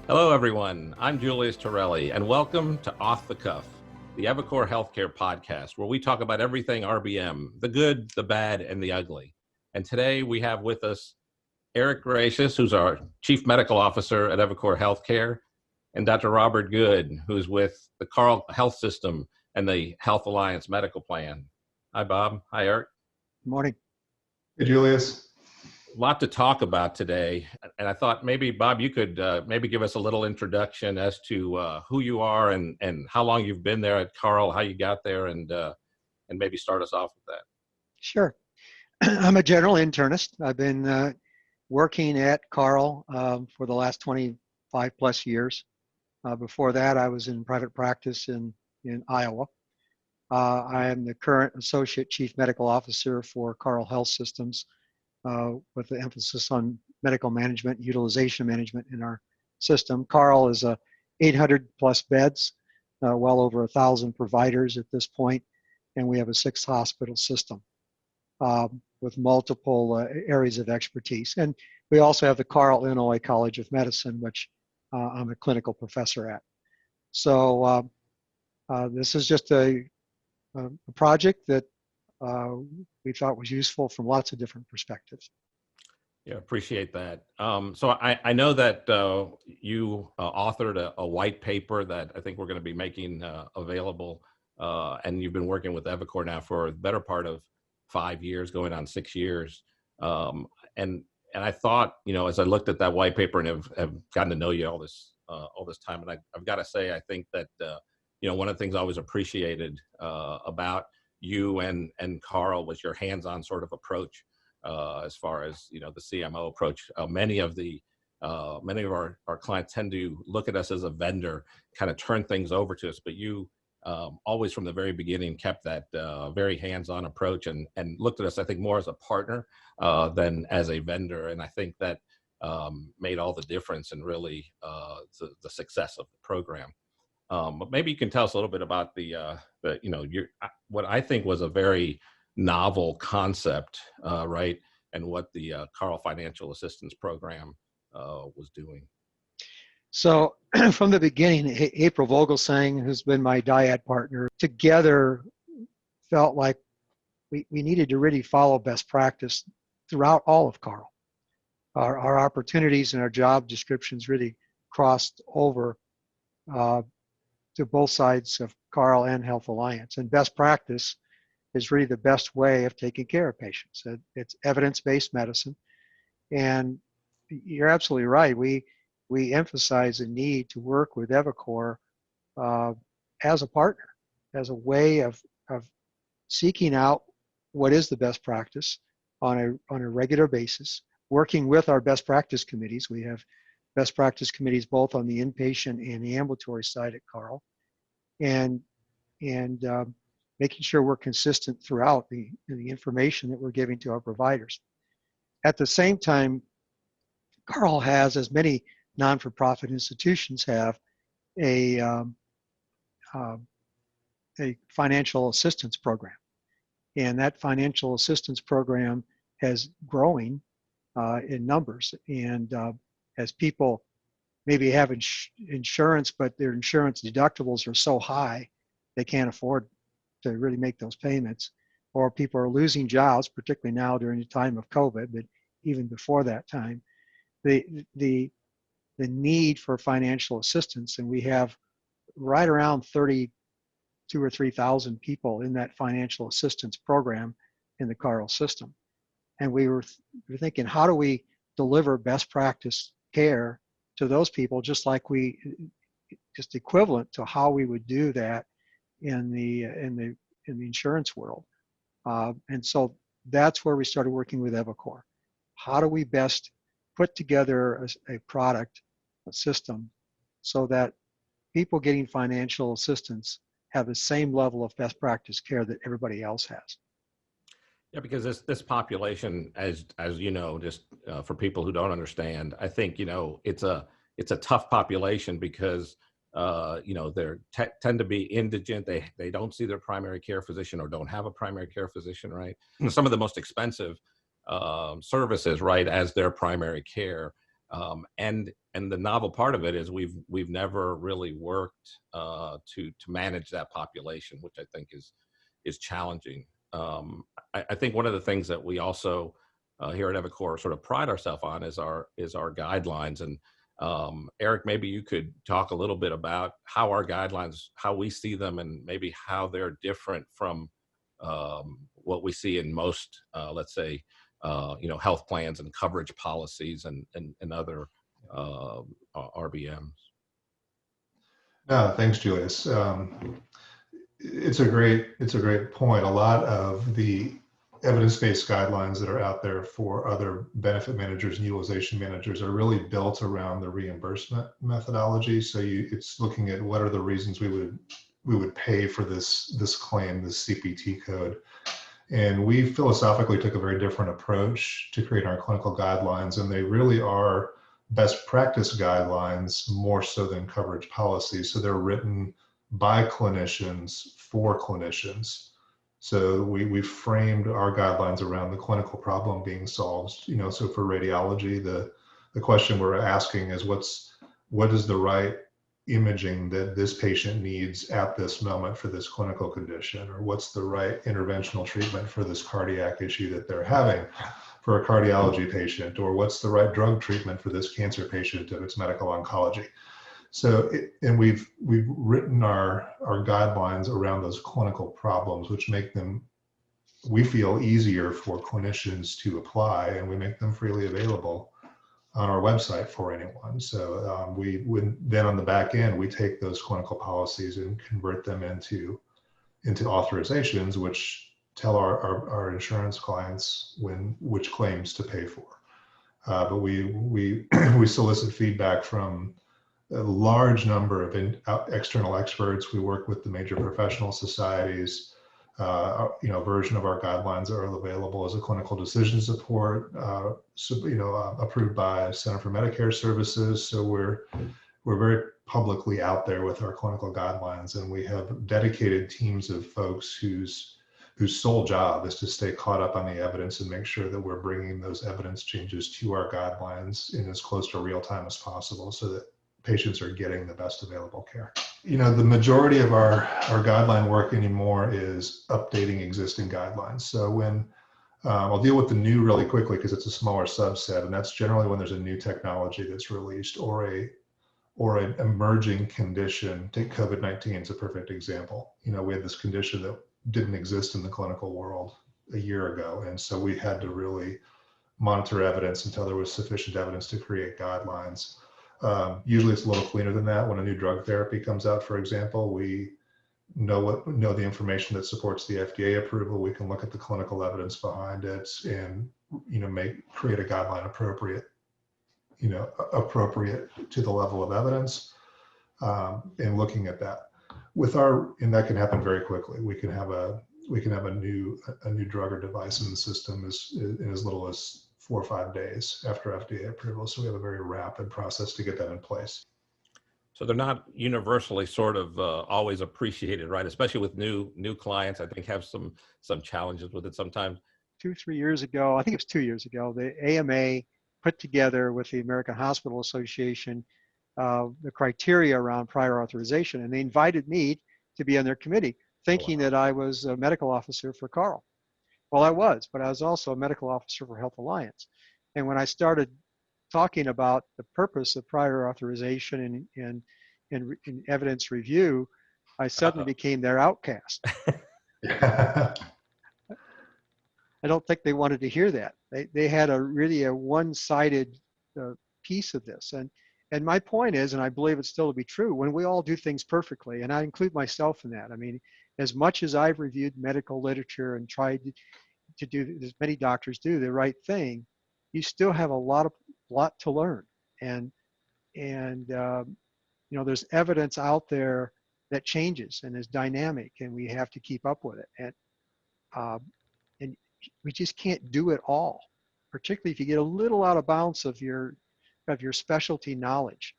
Hello, everyone. I'm Julius Torelli, and welcome to Off the Cuff, the eviCore Healthcare podcast, where we talk about everything RBM, the good, the bad, and the ugly. And today we have with us Eric Gratias, who's our Chief Medical Officer at eviCore Healthcare, and Dr. Robert Good, who's with the Carle Health System and the Health Alliance Medical Plan. Hi, Bob. Hi, Eric. Good morning. Hey, Julius. A lot to talk about today, and I thought maybe, Bob, you could maybe give us a little introduction as to who you are and how long you've been there at Carle, how you got there, and maybe start us off with that. Sure. I'm a general internist. I've been working at Carle for the last 25 plus years. Before that, I was in private practice in Iowa. I am the current Associate Chief Medical Officer for Carle Health Systems, with the emphasis on medical management, utilization management in our system. Carle is 800 plus beds, well over 1,000 providers at this point, and we have a 6-hospital system with multiple areas of expertise. And we also have the Carle, Illinois College of Medicine, which I'm a clinical professor at. So this is just a project that we thought was useful from lots of different perspectives. Yeah, appreciate that. So I know that you authored a white paper that I think we're going to be making available, and you've been working with eviCore now for the better part of 5 years, going on 6 years. And I thought, as I looked at that white paper and have gotten to know you all this time, and I've got to say, I think that one of the things I always appreciated about you and Carle was your hands-on sort of approach as far as the CMO approach. Many of our clients tend to look at us as a vendor, kind of turn things over to us, but you always from the very beginning kept that very hands-on approach and looked at us, I think, more as a partner than as a vendor. And I think that made all the difference in really the success of the program. But maybe you can tell us a little bit about what I think was a very novel concept, right? And what the Carle Financial Assistance Program was doing. So from the beginning, April Vogelsang, who's been my dyad partner, together felt like we needed to really follow best practice throughout all of Carle. Our opportunities and our job descriptions really crossed over to both sides of Carle and Health Alliance. And best practice is really the best way of taking care of patients. It's evidence-based medicine. And you're absolutely right. We emphasize the need to work with eviCore as a partner, as a way of seeking out what is the best practice on a regular basis, working with our best practice committees. We have best practice committees both on the inpatient and the ambulatory side at Carle, and making sure we're consistent throughout the information that we're giving to our providers. At the same time, Carle has, as many non-for-profit institutions have, a financial assistance program, and that financial assistance program has growing in numbers. And as people maybe have insurance, but their insurance deductibles are so high they can't afford to really make those payments, or people are losing jobs, particularly now during the time of COVID, but even before that time, the need for financial assistance, and we have right around 32 or 3,000 people in that financial assistance program in the Carle system. And we were thinking, how do we deliver best practice care to those people, just equivalent to how we would do that in the insurance world. And so that's where we started working with eviCore. How do we best put together a product, a system, so that people getting financial assistance have the same level of best practice care that everybody else has? Yeah, because this population, as you know, just for people who don't understand, I think it's a tough population because they tend to be indigent. They don't see their primary care physician or don't have a primary care physician, right? And some of the most expensive services, right, as their primary care. And the novel part of it is we've never really worked to manage that population, which I think is challenging. I think one of the things that we also here at eviCore sort of pride ourselves on is our guidelines. And Eric, maybe you could talk a little bit about how our guidelines, how we see them, and maybe how they're different from what we see in most, let's say, health plans and coverage policies and other RBMs. No, thanks, Julius. It's a great point. A lot of the evidence-based guidelines that are out there for other benefit managers and utilization managers are really built around the reimbursement methodology. So it's looking at what are the reasons we would pay for this claim, this CPT code. And we philosophically took a very different approach to create our clinical guidelines, and they really are best practice guidelines more so than coverage policies. So they're written by clinicians for clinicians. So we framed our guidelines around the clinical problem being solved. So for radiology, the question we're asking is what is the right imaging that this patient needs at this moment for this clinical condition, or what's the right interventional treatment for this cardiac issue that they're having for a cardiology patient, or what's the right drug treatment for this cancer patient if it's medical oncology. So, and we've written our guidelines around those clinical problems, which make them, we feel, easier for clinicians to apply, and we make them freely available on our website for anyone. So then on the back end, we take those clinical policies and convert them into authorizations, which tell our insurance clients which claims to pay for. But we solicit feedback from a large number of external experts. We work with the major professional societies. A version of our guidelines are available as a clinical decision support, approved by Center for Medicare Services. So we're very publicly out there with our clinical guidelines, and we have dedicated teams of folks whose sole job is to stay caught up on the evidence and make sure that we're bringing those evidence changes to our guidelines in as close to real time as possible, so that patients are getting the best available care. The majority of our guideline work anymore is updating existing guidelines. So when I'll deal with the new really quickly because it's a smaller subset, and that's generally when there's a new technology that's released or an emerging condition. Take COVID-19 as a perfect example. We had this condition that didn't exist in the clinical world a year ago, and so we had to really monitor evidence until there was sufficient evidence to create guidelines. Usually it's a little cleaner than that. When a new drug therapy comes out, for example, we know the information that supports the FDA approval. We can look at the clinical evidence behind it and create a guideline appropriate to the level of evidence, and looking at that. And that can happen very quickly. We can have a new drug or device in the system in as little as 4 or 5 days after FDA approval. So we have a very rapid process to get that in place. So they're not universally sort of always appreciated, right? Especially with new clients, I think have some challenges with it sometimes. 2-3 years ago, I think it was 2 years ago, the AMA put together with the American Hospital Association the criteria around prior authorization, and they invited me to be on their committee, thinking that I was a medical officer for Carle. Well, I was, but I was also a medical officer for Health Alliance. And when I started talking about the purpose of prior authorization and evidence review, I suddenly became their outcast. I don't think they wanted to hear that. They had really a one-sided piece of this. And my point is, and I believe it's still to be true, when we all do things perfectly, and I include myself in that. I mean, as much as I've reviewed medical literature and tried to do, as many doctors do, the right thing, you still have a lot to learn. And there's evidence out there that changes and is dynamic, and we have to keep up with it. And we just can't do it all, particularly if you get a little out of bounds of your specialty knowledge,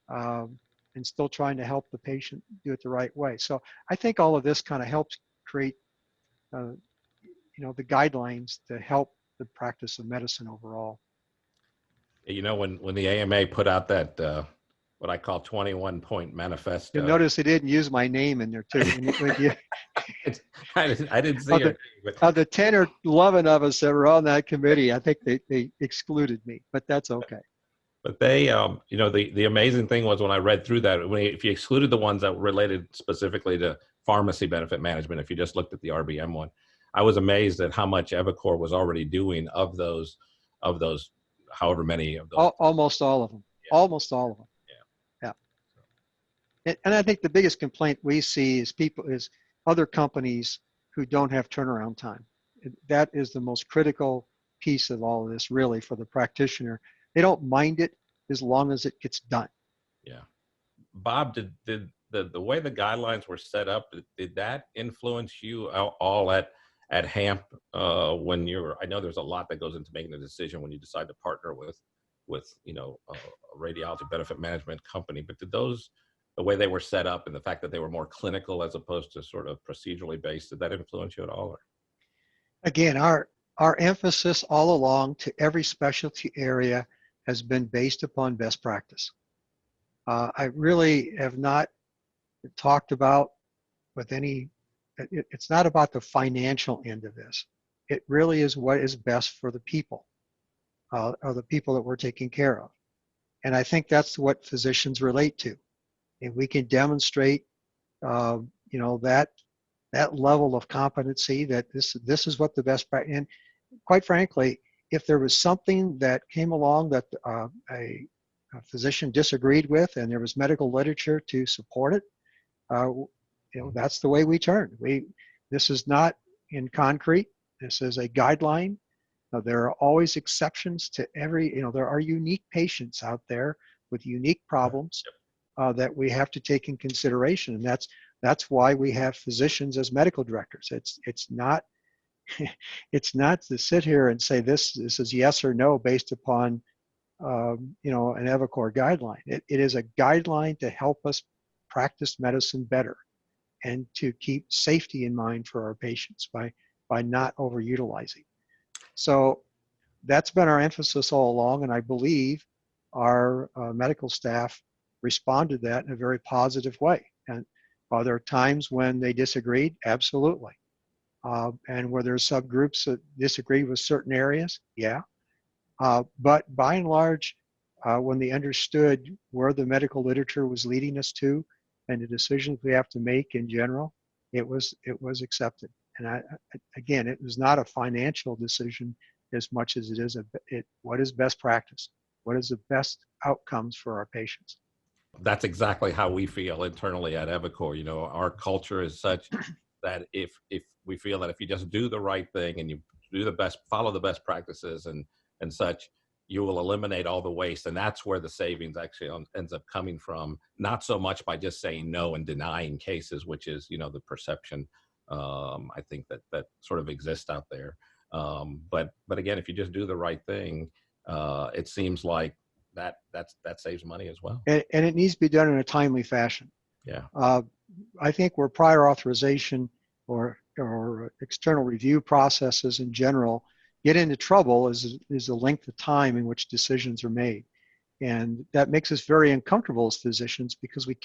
and still trying to help the patient do it the right way. So I think all of this kind of helps create, the guidelines to help the practice of medicine overall. You know, when the AMA put out that what I call 21-point You'll manifesto, notice they didn't use my name in there too. I didn't see her. Of the 10 or 11 of us that were on that committee, I think they excluded me, but that's okay. But they, you know, the amazing thing was when I read through that, if you excluded the ones that were related specifically to pharmacy benefit management, if you just looked at the RBM one, I was amazed at how much eviCore was already doing of those, however many of those. Almost all of them. Yeah. Almost all of them. Yeah. Yeah. And I think the biggest complaint we see is other companies who don't have turnaround time. That is the most critical piece of all of this, really, for the practitioner. They don't mind it as long as it gets done. Yeah. Bob, did the way the guidelines were set up, did that influence you all at HAMP when you're, I know there's a lot that goes into making a decision when you decide to partner with you know, a radiology benefit management company, but did those, the way they were set up and the fact that they were more clinical as opposed to sort of procedurally based, did that influence you at all? Or? Again, our emphasis all along to every specialty area has been based upon best practice. I really have not talked about with any, it's not about the financial end of this. It really is what is best for the people, or the people that we're taking care of. And I think that's what physicians relate to. If we can demonstrate, you know, that level of competency, that this is what the best practice, and quite frankly, if there was something that came along that a physician disagreed with and there was medical literature to support it, you know, that's the way we turn. This is not in concrete. This is a guideline. There are always exceptions to every, you know, there are unique patients out there with unique problems that we have to take in consideration. And that's why we have physicians as medical directors. It's not it's not to sit here and say this is yes or no based upon you know, an eviCore guideline. It is a guideline to help us practice medicine better and to keep safety in mind for our patients by not overutilizing. So that's been our emphasis all along, and I believe our medical staff responded to that in a very positive way. And are there times when they disagreed? Absolutely. And were there subgroups that disagreed with certain areas? Yeah. But by and large, when they understood where the medical literature was leading us to and the decisions we have to make in general, it was accepted. And again, it was not a financial decision as much as it is what is best practice? What is the best outcomes for our patients? That's exactly how we feel internally at eviCore. You know, our culture is such that if we feel that if you just do the right thing and you do the best, follow the best practices and such, you will eliminate all the waste. And that's where the savings actually ends up coming from, not so much by just saying no and denying cases, which is, you know, the perception I think that sort of exists out there. But again, if you just do the right thing, it seems like that saves money as well. And it needs to be done in a timely fashion. Yeah. I think where prior authorization or external review processes in general get into trouble is the length of time in which decisions are made. And that makes us very uncomfortable as physicians because we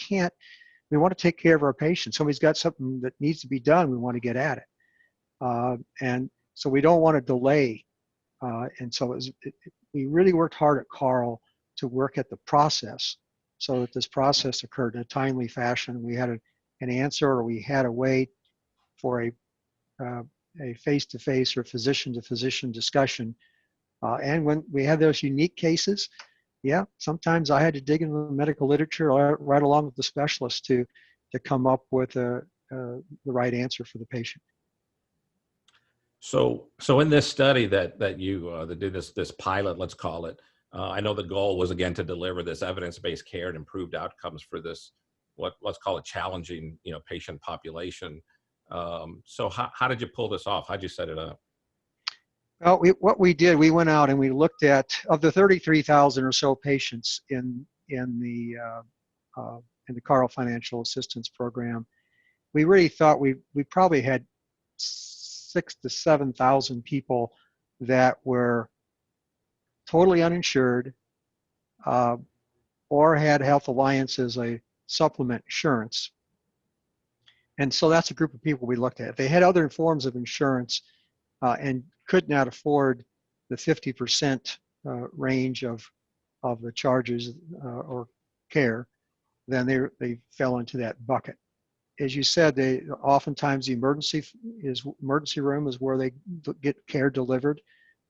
want to take care of our patients. Somebody's got something that needs to be done, we want to get at it. And so we don't want to delay. And so we really worked hard at Carle to work at the process so that this process occurred in a timely fashion. We had an answer, or we had a way for a face-to-face or physician-to-physician discussion. And when we had those unique cases, yeah, sometimes I had to dig into the medical literature right along with the specialist to come up with the right answer for the patient. So in this study that you that did this pilot, let's call it, I know the goal was again to deliver this evidence-based care and improved outcomes for this let's call it challenging, you know, patient population. So how did you pull this off? How'd you set it up? Well, what we did, we went out and we looked at, of the 33,000 or so patients in the Carle Financial Assistance Program, we really thought we probably had 6,000 to 7,000 people that were totally uninsured, or had Health Alliance as a supplement insurance. And so that's a group of people we looked at. If they had other forms of insurance and could not afford the 50% range of the charges or care, then they fell into that bucket. As you said, oftentimes the emergency room is where they get care delivered,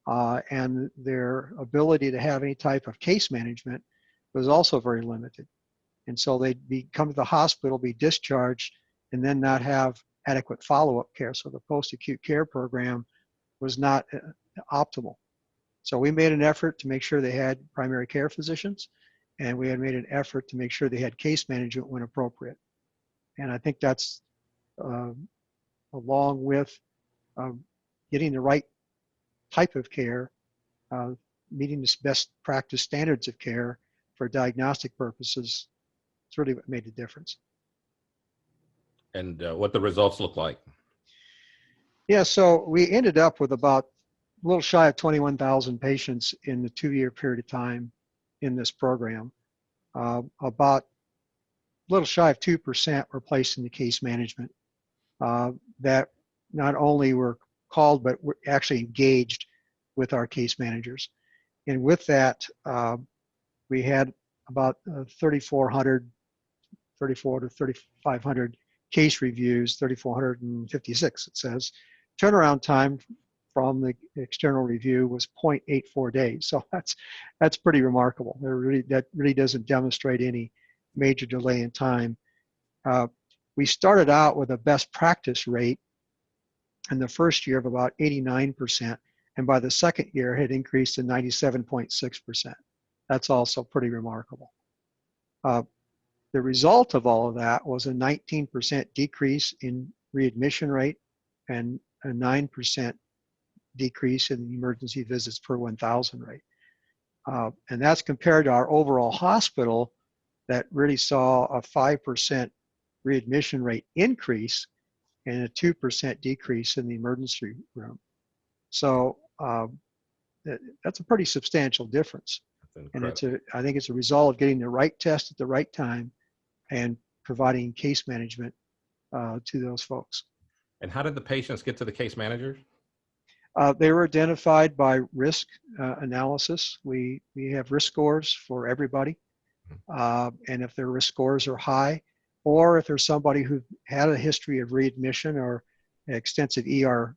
and their ability to have any type of case management was also very limited. And so they'd come to the hospital, be discharged, and then not have adequate follow-up care. So the post-acute care program was not optimal. So we made an effort to make sure they had primary care physicians, and we had made an effort to make sure they had case management when appropriate. And I think that's along with getting the right type of care, meeting the best practice standards of care for diagnostic purposes. It's really what made the difference. And what the results look like. Yeah, so we ended up with about a little shy of 21,000 patients in the 2-year period of time in this program. About a little shy of 2% were placed into case management that not only were called, but were actually engaged with our case managers. And with that, we had about 3,400 to 3,500 case reviews, 3,456 it says. Turnaround time from the external review was 0.84 days. So that's pretty remarkable. That really doesn't demonstrate any major delay in time. We started out with a best practice rate in the first year of about 89%, and by the second year it had increased to 97.6%. That's also pretty remarkable. The result of all of that was a 19% decrease in readmission rate and a 9% decrease in emergency visits per 1,000 rate. And that's compared to our overall hospital that really saw a 5% readmission rate increase and a 2% decrease in the emergency room. So that's a pretty substantial difference. And I think it's a result of getting the right test at the right time and providing case management to those folks. And how did the patients get to the case managers? They were identified by risk analysis. We have risk scores for everybody. And if their risk scores are high, or if there's somebody who had a history of readmission or extensive ER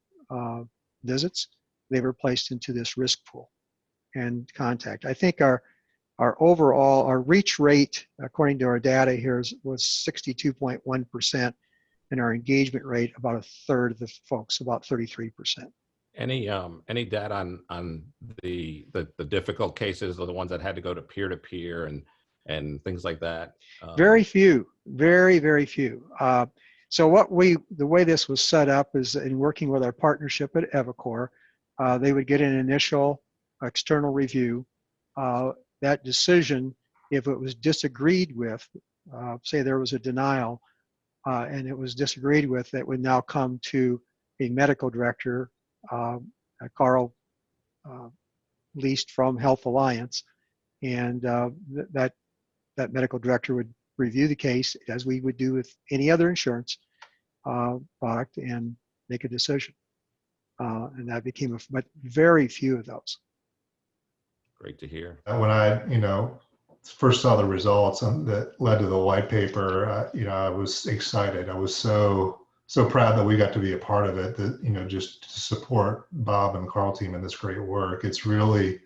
visits, they were placed into this risk pool and contact. I think our overall, our reach rate, according to our data here, was 62.1%, and our engagement rate about a third of the folks, about 33%. Any data on the difficult cases, or the ones that had to go to peer-to-peer and things like that? Very few, very few. So the way this was set up is in working with our partnership at eviCore, they would get an initial external review. That decision, if it was disagreed with, say there was a denial and it was disagreed with, that would now come to a medical director, Carle leased from Health Alliance, and that medical director would review the case as we would do with any other insurance product and make a decision. And that became but very few of those. Great to hear. When I, first saw the results that led to the white paper, I was excited. I was so proud that we got to be a part of it, that, just to support Bob and Carle team in this great work. It's really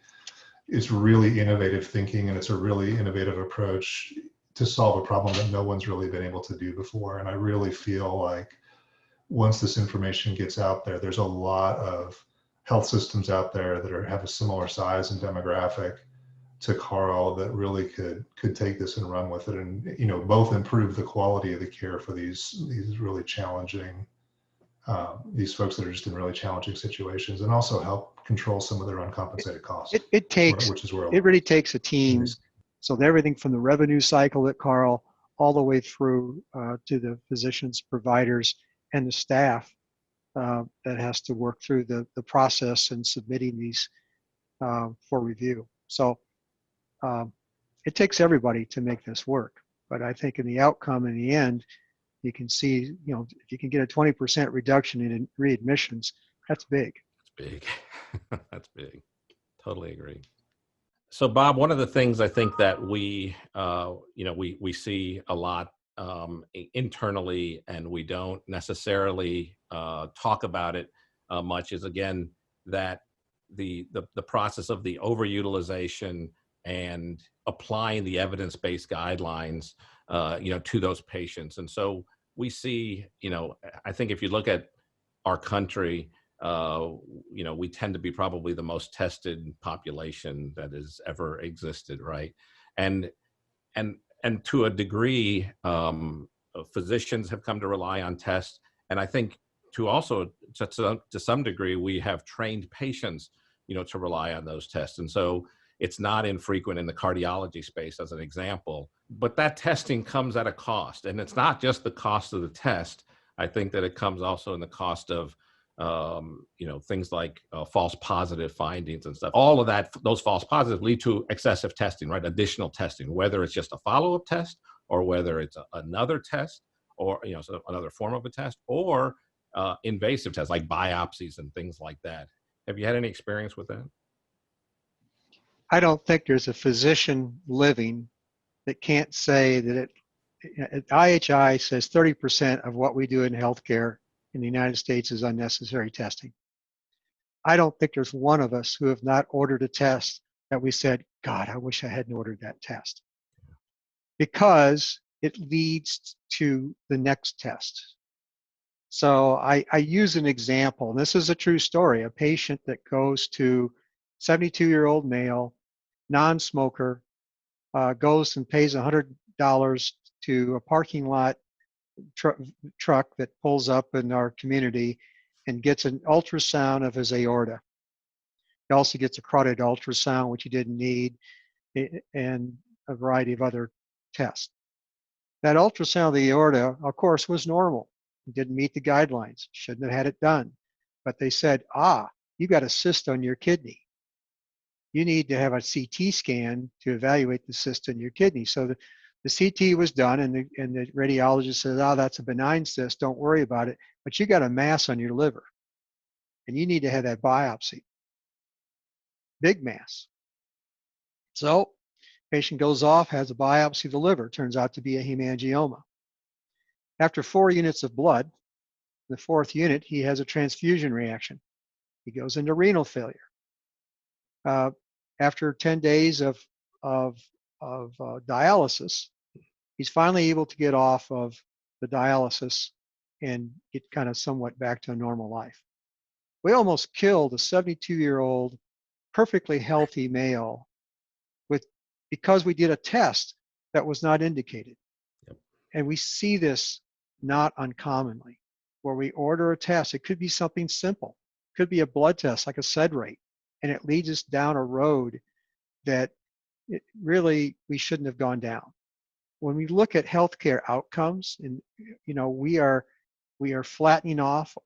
innovative thinking, and it's a really innovative approach to solve a problem that no one's really been able to do before. And I really feel like once this information gets out there, there's a lot of health systems out there that have a similar size and demographic to Carle that really could take this and run with it, and both improve the quality of the care for these really challenging these folks that are just in really challenging situations, and also help control some of their uncompensated costs. It really takes a team. So everything from the revenue cycle at Carle all the way through to the physicians, providers, and the staff that has to work through the process and submitting these for review. So it takes everybody to make this work. But I think in the outcome, in the end, you can see, if you can get a 20% reduction in readmissions, that's big. That's big. That's big. Totally agree. So, Bob, one of the things I think that we see a lot internally, and we don't necessarily talk about it much, is again that the process of the overutilization and applying the evidence-based guidelines, to those patients. And so we see, I think if you look at our country, we tend to be probably the most tested population that has ever existed, right? And to a degree, physicians have come to rely on tests, and I think to some degree, we have trained patients, to rely on those tests. And so it's not infrequent in the cardiology space, as an example. But that testing comes at a cost, and it's not just the cost of the test. I think that it comes also in the cost of things like false positive findings and stuff. All of that, those false positives lead to excessive testing, right? Additional testing, whether it's just a follow-up test or whether it's another test or, so another form of a test, or invasive tests like biopsies and things like that. Have you had any experience with that? I don't think there's a physician living that can't say that IHI says 30% of what we do in healthcare in the United States is unnecessary testing. I don't think there's one of us who have not ordered a test that we said, God, I wish I hadn't ordered that test, because it leads to the next test. So I use an example. This is a true story. A patient that goes to 72-year-old male, non-smoker, goes and pays $100 to a parking lot truck that pulls up in our community and gets an ultrasound of his aorta. He also gets a carotid ultrasound, which he didn't need, and a variety of other tests. That ultrasound of the aorta, of course, was normal. It didn't meet the guidelines. Shouldn't have had it done. But they said, you got a cyst on your kidney. You need to have a CT scan to evaluate the cyst in your kidney. So the CT was done, and the radiologist says, that's a benign cyst, don't worry about it, but you got a mass on your liver, and you need to have that biopsy. Big mass. So patient goes off, has a biopsy of the liver, turns out to be a hemangioma. After 4 units of blood, the 4th unit, he has a transfusion reaction. He goes into renal failure. After 10 days of dialysis, he's finally able to get off of the dialysis and get kind of somewhat back to a normal life. We almost killed a 72-year-old, perfectly healthy male because we did a test that was not indicated. Yep. And we see this not uncommonly, where we order a test. It could be something simple. It could be a blood test like a SED rate, and it leads us down a road that we shouldn't have gone down. When we look at healthcare outcomes, and we are flattening off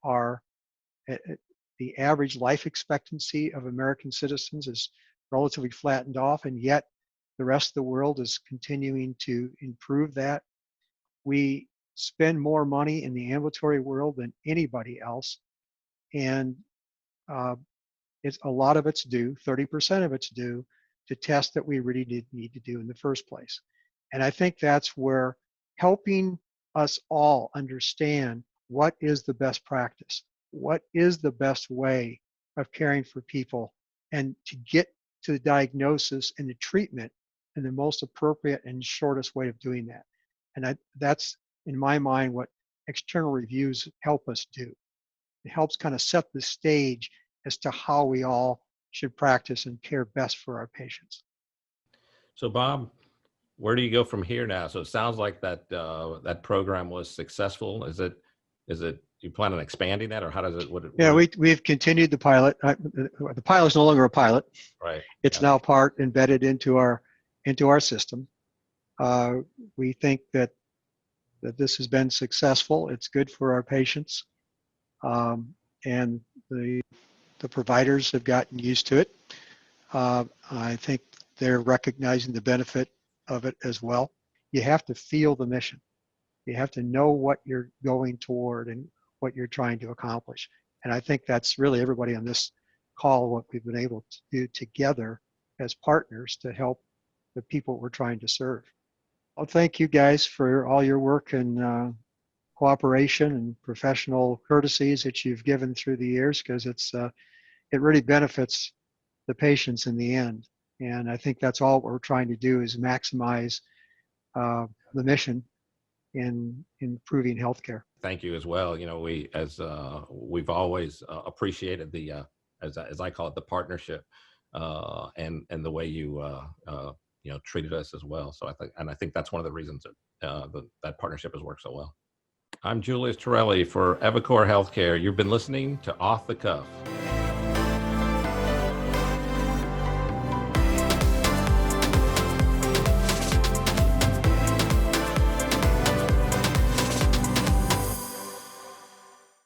the average life expectancy of American citizens is relatively flattened off, and yet the rest of the world is continuing to improve that. We spend more money in the ambulatory world than anybody else, and it's a lot of it's due, 30% of it's due to tests that we really did need to do in the first place. And I think that's where helping us all understand what is the best practice, what is the best way of caring for people, and to get to the diagnosis and the treatment in the most appropriate and shortest way of doing that. And that's, in my mind, what external reviews help us do. It helps kind of set the stage as to how we all should practice and care best for our patients. So, Bob, where do you go from here now? So it sounds like that program was successful. Is it you plan on expanding that, or how does it? We've continued the pilot. The pilot is no longer a pilot. Right. It's now embedded into our system. We think that this has been successful. It's good for our patients, and the providers have gotten used to it. I think they're recognizing the benefit of it as well. You have to feel the mission. You have to know what you're going toward and what you're trying to accomplish. And I think that's really everybody on this call, what we've been able to do together as partners to help the people we're trying to serve. Well, thank you guys for all your work and cooperation and professional courtesies that you've given through the years, because it really benefits the patients in the end. And I think that's all we're trying to do is maximize the mission in improving healthcare. Thank you as well. You know, we've always appreciated the as I call it, the partnership and the way you treated us as well. So I think that's one of the reasons that partnership has worked so well. I'm Julius Torelli for eviCore Healthcare. You've been listening to Off the Cuff.